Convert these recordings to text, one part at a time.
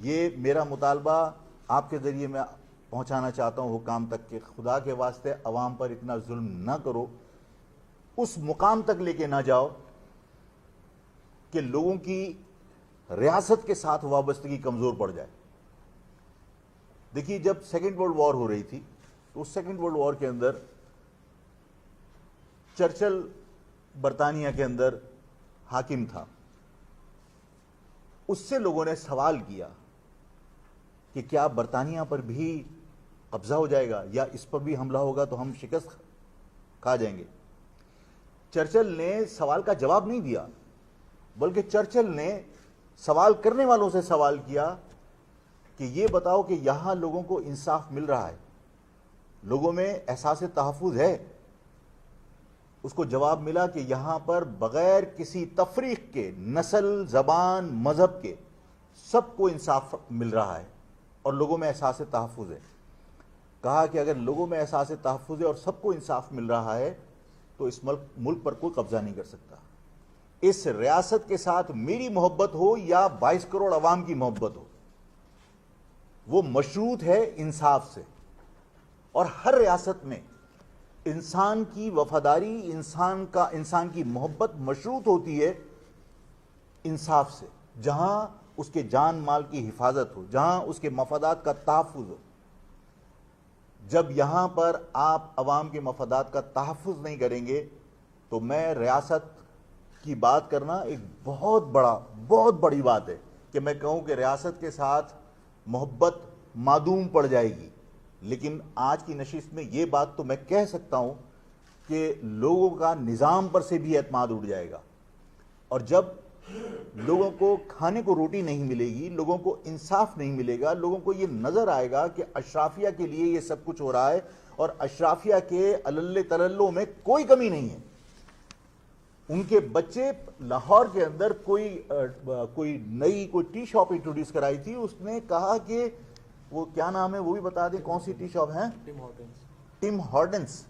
یہ میرا مطالبہ آپ کے ذریعے میں پہنچانا چاہتا ہوں حکام تک کہ خدا کے واسطے عوام پر اتنا ظلم نہ کرو، اس مقام تک لے کے نہ جاؤ کہ لوگوں کی ریاست کے ساتھ وابستگی کمزور پڑ جائے۔ دیکھیے جب سیکنڈ ورلڈ وار ہو رہی تھی تو اس سیکنڈ ورلڈ وار کے اندر چرچل برطانیہ کے اندر حاکم تھا، اس سے لوگوں نے سوال کیا کہ کیا برطانیہ پر بھی قبضہ ہو جائے گا یا اس پر بھی حملہ ہوگا تو ہم شکست کھا جائیں گے۔ چرچل نے سوال کا جواب نہیں دیا، بلکہ چرچل نے سوال کرنے والوں سے سوال کیا کہ یہ بتاؤ کہ یہاں لوگوں کو انصاف مل رہا ہے، لوگوں میں احساس تحفظ ہے؟ اس کو جواب ملا کہ یہاں پر بغیر کسی تفریق کے، نسل، زبان، مذہب کے، سب کو انصاف مل رہا ہے اور لوگوں میں احساس تحفظ ہے۔ کہا کہ اگر لوگوں میں احساس تحفظ ہے اور سب کو انصاف مل رہا ہے تو اس ملک پر کوئی قبضہ نہیں کر سکتا۔ اس ریاست کے ساتھ میری محبت ہو یا 22 کروڑ عوام کی محبت ہو، وہ مشروط ہے انصاف سے، اور ہر ریاست میں انسان کی وفاداری، انسان کی محبت مشروط ہوتی ہے انصاف سے، جہاں اس کے جان مال کی حفاظت ہو، جہاں اس کے مفادات کا تحفظ ہو۔ جب یہاں پر آپ عوام کے مفادات کا تحفظ نہیں کریں گے تو میں ریاست کی بات کرنا ایک بہت بڑی بات ہے کہ میں کہوں کہ ریاست کے ساتھ محبت معدوم پڑ جائے گی، لیکن آج کی نشست میں یہ بات تو میں کہہ سکتا ہوں کہ لوگوں کا نظام پر سے بھی اعتماد اٹھ جائے گا، اور جب لوگوں کو کھانے کو روٹی نہیں ملے گی، لوگوں کو انصاف نہیں ملے گا، لوگوں کو یہ نظر آئے گا کہ اشرافیہ کے لیے یہ سب کچھ ہو رہا ہے اور اشرافیہ کے علل تللوں میں کوئی کمی نہیں ہے۔ ان کے بچے لاہور کے اندر کوئی نئی ٹی شاپ انٹروڈیوس کرائی تھی، اس نے کہا کہ وہ کیا نام ہے وہ بھی بتا دیں، کون سی ٹی شاپ ہے؟ ٹم ہارٹنس۔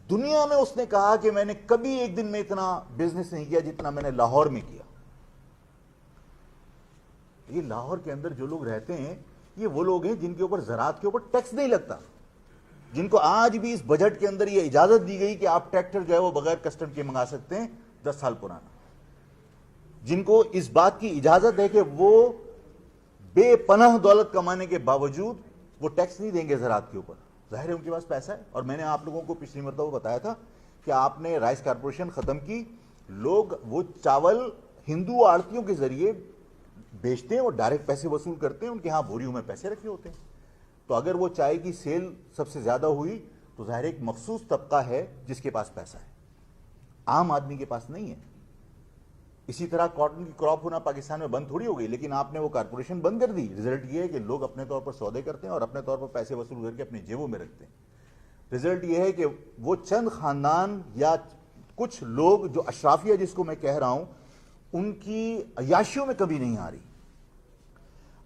دنیا میں اس نے کہا کہ میں نے کبھی ایک دن میں اتنا بزنس نہیں کیا جتنا میں نے لاہور میں کیا۔ یہ لاہور کے اندر جو لوگ رہتے ہیں یہ وہ لوگ ہیں جن کے اوپر زراعت کے اوپر ٹیکس نہیں لگتا، جن کو آج بھی اس بجٹ کے اندر یہ اجازت دی گئی کہ آپ ٹریکٹر جو ہے وہ بغیر کسٹم کے منگا سکتے ہیں 10 سال پرانا، جن کو اس بات کی اجازت ہے کہ وہ بے پناہ دولت کمانے کے باوجود وہ ٹیکس نہیں دیں گے زراعت کے اوپر۔ ظاہر ہے ان کے پاس پیسہ ہے، اور میں نے آپ لوگوں کو پچھلی مرتبہ بتایا تھا کہ آپ نے رائس کارپوریشن ختم کی، لوگ وہ چاول ہندو آڑتیوں کے ذریعے بیچتے ہیں اور ڈائریکٹ پیسے وصول کرتے ہیں، ان کے ہاں بوریوں میں پیسے رکھے ہوتے ہیں۔ تو اگر وہ چائے کی سیل سب سے زیادہ ہوئی تو ظاہر ایک مخصوص طبقہ ہے جس کے پاس پیسہ ہے، عام آدمی کے پاس نہیں ہے۔ اسی طرح کاٹن کی کراپ ہونا پاکستان میں بند تھوڑی ہو گئی، لیکن آپ نے وہ کارپوریشن بند کر دی۔ رزلٹ یہ ہے کہ لوگ اپنے طور پر سودے کرتے ہیں اور اپنے طور پر پیسے وصول کر کے اپنی جیبوں میں رکھتے ہیں۔ رزلٹ یہ ہے کہ وہ چند خاندان یا کچھ لوگ جو اشرافیہ جس کو میں کہہ رہا ہوں، ان کی عیاشیوں میں کمی نہیں آ رہی۔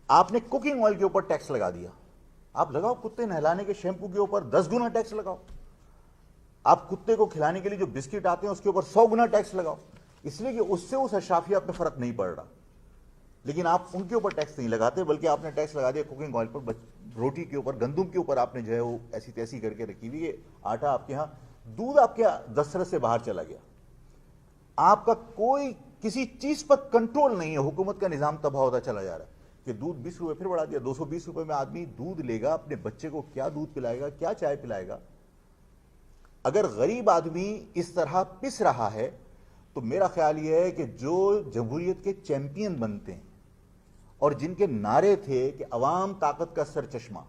آپ نے کوکنگ آئل کے اوپر ٹیکس لگا دیا، آپ لگاؤ کتے نہلانے کے شیمپو کے اوپر 10 گنا ٹیکس لگاؤ، آپ کتے کو کھلانے کے لیے جو بسکٹ آتے ہیں اس کے اوپر 100 گنا ٹیکس لگاؤ، اس لیے کہ اس سے اس اشرافیہ پہ فرق نہیں پڑ رہا۔ لیکن آپ ان کے اوپر ٹیکس نہیں لگاتے، بلکہ آپ نے ٹیکس لگا دیا کوکنگ آئل پر، روٹی کے اوپر، گندم کے اوپر آپ نے جو ہے وہ ایسی تیسی کر کے رکھی ہوئی ہے، آٹا آپ کے ہاں، دودھ آپ کے دسترس سے باہر چلا گیا۔ آپ کا کوئی کسی چیز پر کنٹرول نہیں ہے، حکومت کا نظام تباہ ہوتا چلا جا رہا ہے کہ دودھ 20 روپے پھر بڑھا دیا، 220 روپے میں آدمی دودھ لے گا، اپنے بچے کو کیا دودھ پلائے گا، کیا چائے پلائے گا؟ اگر غریب آدمی اس طرح پس رہا ہے تو میرا خیال یہ ہے کہ جو جمہوریت کے چیمپئن بنتے ہیں اور جن کے نعرے تھے کہ عوام طاقت کا سرچشمہ،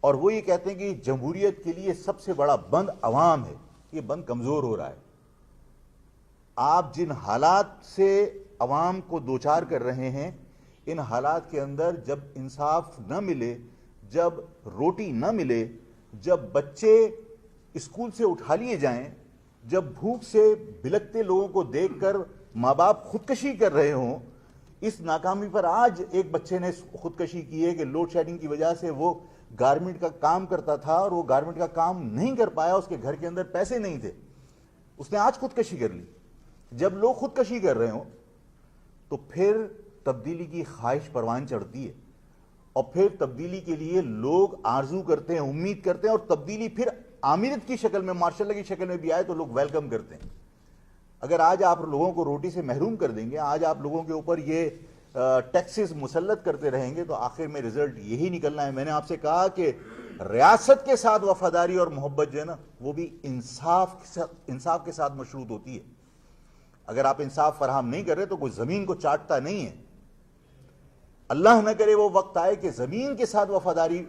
اور وہ یہ کہتے ہیں کہ جمہوریت کے لیے سب سے بڑا بند عوام ہے، یہ بند کمزور ہو رہا ہے۔ آپ جن حالات سے عوام کو دوچار کر رہے ہیں، ان حالات کے اندر جب انصاف نہ ملے، جب روٹی نہ ملے، جب بچے اسکول سے اٹھا لیے جائیں، جب بھوک سے بلکتے لوگوں کو دیکھ کر ماں باپ خودکشی کر رہے ہوں، اس ناکامی پر آج ایک بچے نے خودکشی کی ہے کہ لوڈ شیڈنگ کی وجہ سے وہ گارمنٹ کا کام کرتا تھا اور وہ گارمنٹ کا کام نہیں کر پایا، اس کے گھر کے اندر پیسے نہیں تھے، اس نے آج خودکشی کر لی۔ جب لوگ خودکشی کر رہے ہوں تو پھر تبدیلی کی خواہش پروان چڑھتی ہے اور پھر تبدیلی کے لیے لوگ آرزو کرتے ہیں, امید کرتے ہیں, اور تبدیلی پھر آمرت کی شکل میں, ماشاء اللہ کی شکل میں بھی آئے تو لوگ ویلکم کرتے ہیں. اگر آج آپ لوگوں کو روٹی سے محروم کر دیں گے, آج آپ لوگوں کے اوپر یہ ٹیکسز مسلط کرتے رہیں گے, تو آخر میں رزلٹ یہی نکلنا ہے. میں نے آپ سے کہا کہ ریاست کے ساتھ وفاداری اور محبت جو ہے نا, وہ بھی انصاف کے ساتھ مشروط ہوتی ہے. اگر آپ انصاف فراہم نہیں کر رہے تو کوئی زمین کو چاٹتا نہیں ہے. اللہ نہ کرے وہ وقت آئے کہ زمین کے ساتھ وفاداری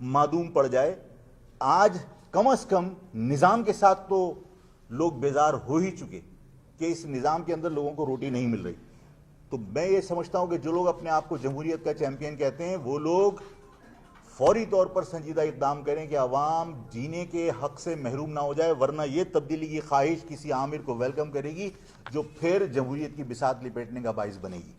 معدوم پڑ جائے. آج کم از کم نظام کے ساتھ تو لوگ بیزار ہو ہی چکے کہ اس نظام کے اندر لوگوں کو روٹی نہیں مل رہی. تو میں یہ سمجھتا ہوں کہ جو لوگ اپنے آپ کو جمہوریت کا چیمپئن کہتے ہیں, وہ لوگ فوری طور پر سنجیدہ اقدام کریں کہ عوام جینے کے حق سے محروم نہ ہو جائے, ورنہ یہ تبدیلی کی خواہش کسی آمر کو ویلکم کرے گی جو پھر جمہوریت کی بساط لپیٹنے کا باعث بنے گی.